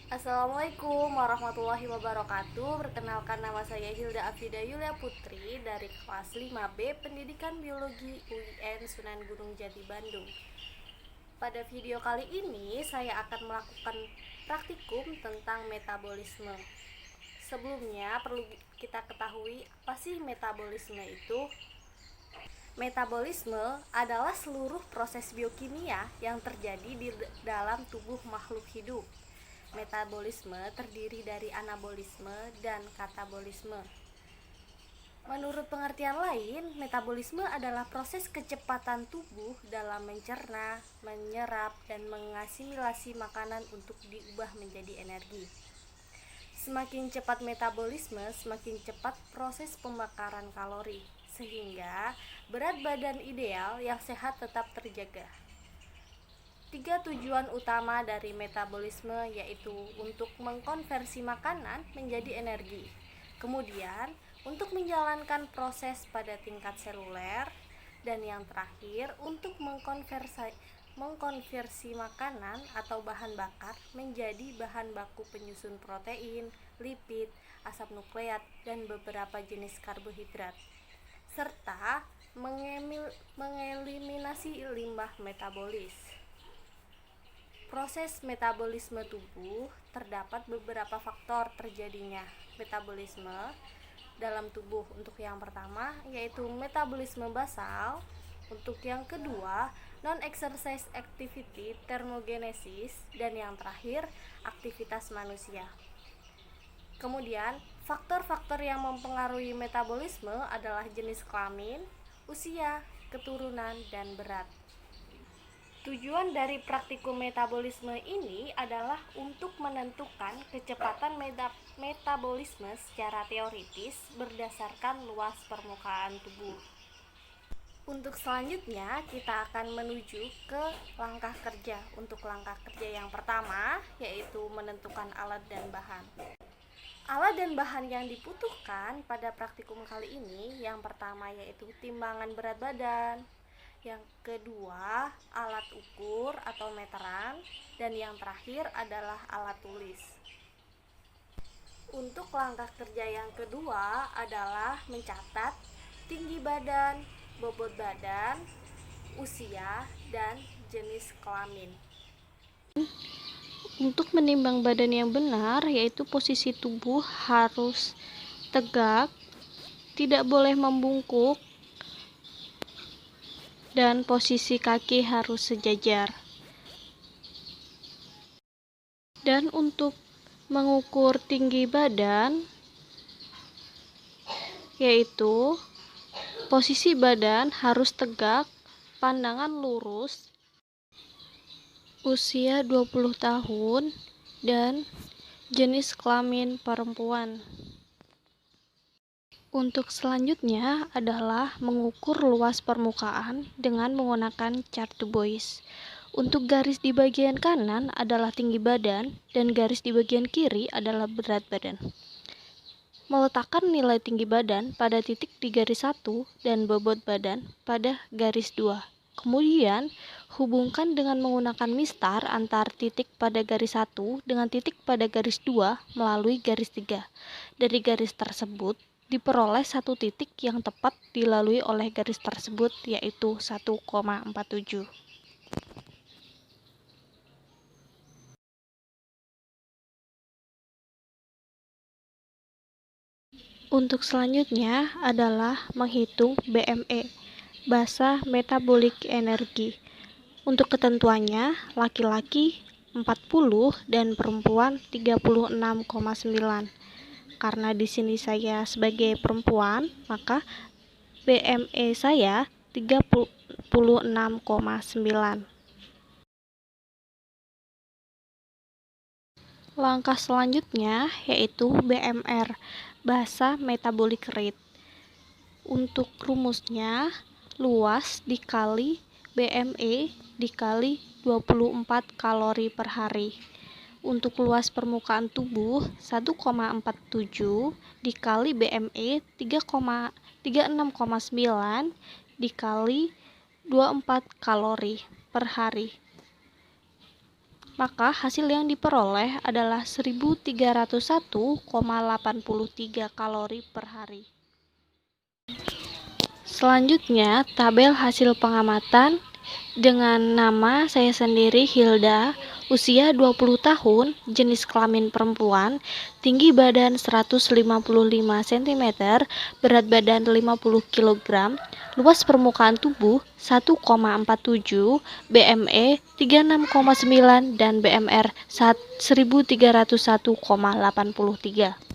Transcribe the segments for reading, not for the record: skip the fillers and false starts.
Assalamualaikum warahmatullahi wabarakatuh. Perkenalkan, nama saya Hilda Afida Yulia Putri dari kelas 5B Pendidikan Biologi UIN Sunan Gunung Jati Bandung. Pada video kali ini saya akan melakukan praktikum tentang metabolisme. Sebelumnya perlu kita ketahui apa sih metabolisme itu? Metabolisme adalah seluruh proses biokimia yang terjadi di dalam tubuh makhluk hidup. Metabolisme terdiri dari anabolisme dan katabolisme. Menurut pengertian lain, metabolisme adalah proses kecepatan tubuh dalam mencerna, menyerap, dan mengasimilasi makanan untuk diubah menjadi energi. Semakin cepat metabolisme, semakin cepat proses pembakaran kalori, sehingga berat badan ideal yang sehat tetap terjaga. 3 tujuan utama dari metabolisme yaitu untuk mengkonversi makanan menjadi energi, kemudian untuk menjalankan proses pada tingkat seluler, dan yang terakhir untuk mengkonversi makanan atau bahan bakar menjadi bahan baku penyusun protein, lipid, asam nukleat, dan beberapa jenis karbohidrat, serta mengeliminasi limbah metabolis. Proses metabolisme tubuh terdapat beberapa faktor terjadinya metabolisme dalam tubuh. Untuk yang pertama yaitu metabolisme basal, untuk yang kedua non-exercise activity thermogenesis, dan yang terakhir aktivitas manusia. Kemudian faktor-faktor yang mempengaruhi metabolisme adalah jenis kelamin, usia, keturunan, dan berat. Tujuan dari praktikum metabolisme ini adalah untuk menentukan kecepatan metabolisme secara teoritis berdasarkan luas permukaan tubuh. Untuk selanjutnya, kita akan menuju ke langkah kerja. Untuk langkah kerja yang pertama, yaitu menentukan alat dan bahan. Alat dan bahan yang dibutuhkan pada praktikum kali ini, yang pertama yaitu timbangan berat badan, yang kedua alat ukur atau meteran, dan yang terakhir adalah alat tulis. Untuk langkah kerja yang kedua adalah mencatat tinggi badan, bobot badan, usia, dan jenis kelamin. Untuk menimbang badan yang benar, yaitu posisi tubuh harus tegak, tidak boleh membungkuk, dan posisi kaki harus sejajar. Dan untuk mengukur tinggi badan, yaitu posisi badan harus tegak, pandangan lurus, usia 20 tahun, dan jenis kelamin perempuan. Untuk selanjutnya adalah mengukur luas permukaan dengan menggunakan chart Du Bois. Untuk garis di bagian kanan adalah tinggi badan dan garis di bagian kiri adalah berat badan. Meletakkan nilai tinggi badan pada titik di garis 1 dan bobot badan pada garis 2. Kemudian, hubungkan dengan menggunakan mistar antar titik pada garis 1 dengan titik pada garis 2 melalui garis 3. Dari garis tersebut, diperoleh satu titik yang tepat dilalui oleh garis tersebut, yaitu 1,47. Untuk selanjutnya adalah menghitung BME, Basa Metabolic Energy. Untuk ketentuannya, laki-laki 40 dan perempuan 36,9. Karena di sini saya sebagai perempuan, maka BME saya 36,9. Langkah selanjutnya yaitu BMR, Basa Metabolic Rate. Untuk rumusnya, luas dikali BME dikali 24 kalori per hari. Untuk luas permukaan tubuh 1,47 dikali BME 36,9 dikali 24 kalori per hari. maka hasil yang diperoleh adalah 1301,83 kalori per hari. Selanjutnya, tabel hasil pengamatan dengan nama saya sendiri Hilda, usia 20 tahun, jenis kelamin perempuan, tinggi badan 155 cm, berat badan 50 kg, luas permukaan tubuh 1,47, BME 36,9 dan BMR 1301,83.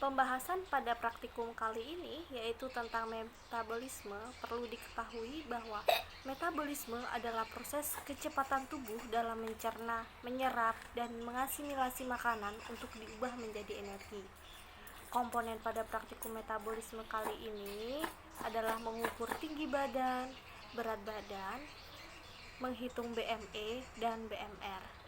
Pembahasan pada praktikum kali ini yaitu tentang metabolisme. Perlu diketahui bahwa metabolisme adalah proses kecepatan tubuh dalam mencerna, menyerap, dan mengasimilasi makanan untuk diubah menjadi energi. Komponen pada praktikum metabolisme kali ini adalah mengukur tinggi badan, berat badan, menghitung BME dan BMR.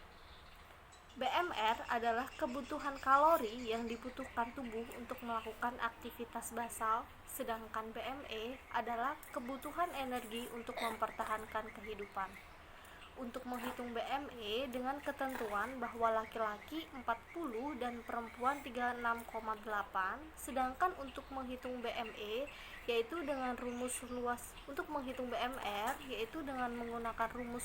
BMR adalah kebutuhan kalori yang dibutuhkan tubuh untuk melakukan aktivitas basal, sedangkan BME adalah kebutuhan energi untuk mempertahankan kehidupan. Untuk menghitung BME dengan ketentuan bahwa laki-laki 40 dan perempuan 36,8, sedangkan untuk menghitung BME yaitu dengan rumus luas untuk menghitung BMR yaitu dengan menggunakan rumus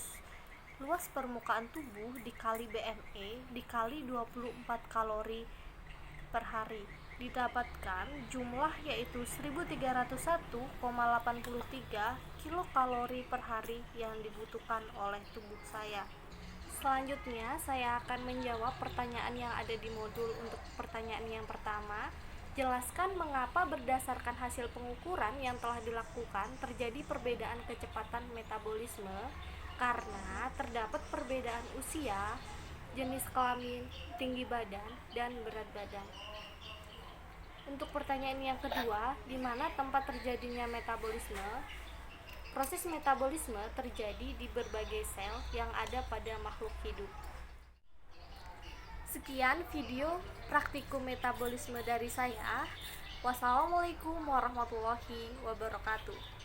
luas permukaan tubuh dikali BME dikali 24 kalori per hari, didapatkan jumlah yaitu 1301,83 kilokalori per hari yang dibutuhkan oleh tubuh saya. Selanjutnya saya akan menjawab pertanyaan yang ada di modul. Untuk pertanyaan yang pertama, jelaskan mengapa berdasarkan hasil pengukuran yang telah dilakukan terjadi perbedaan kecepatan metabolisme. Karena terdapat perbedaan usia, jenis kelamin, tinggi badan, dan berat badan. Untuk pertanyaan yang kedua, di mana tempat terjadinya metabolisme? Proses metabolisme terjadi di berbagai sel yang ada pada makhluk hidup. Sekian video praktikum metabolisme dari saya. Wassalamualaikum warahmatullahi wabarakatuh.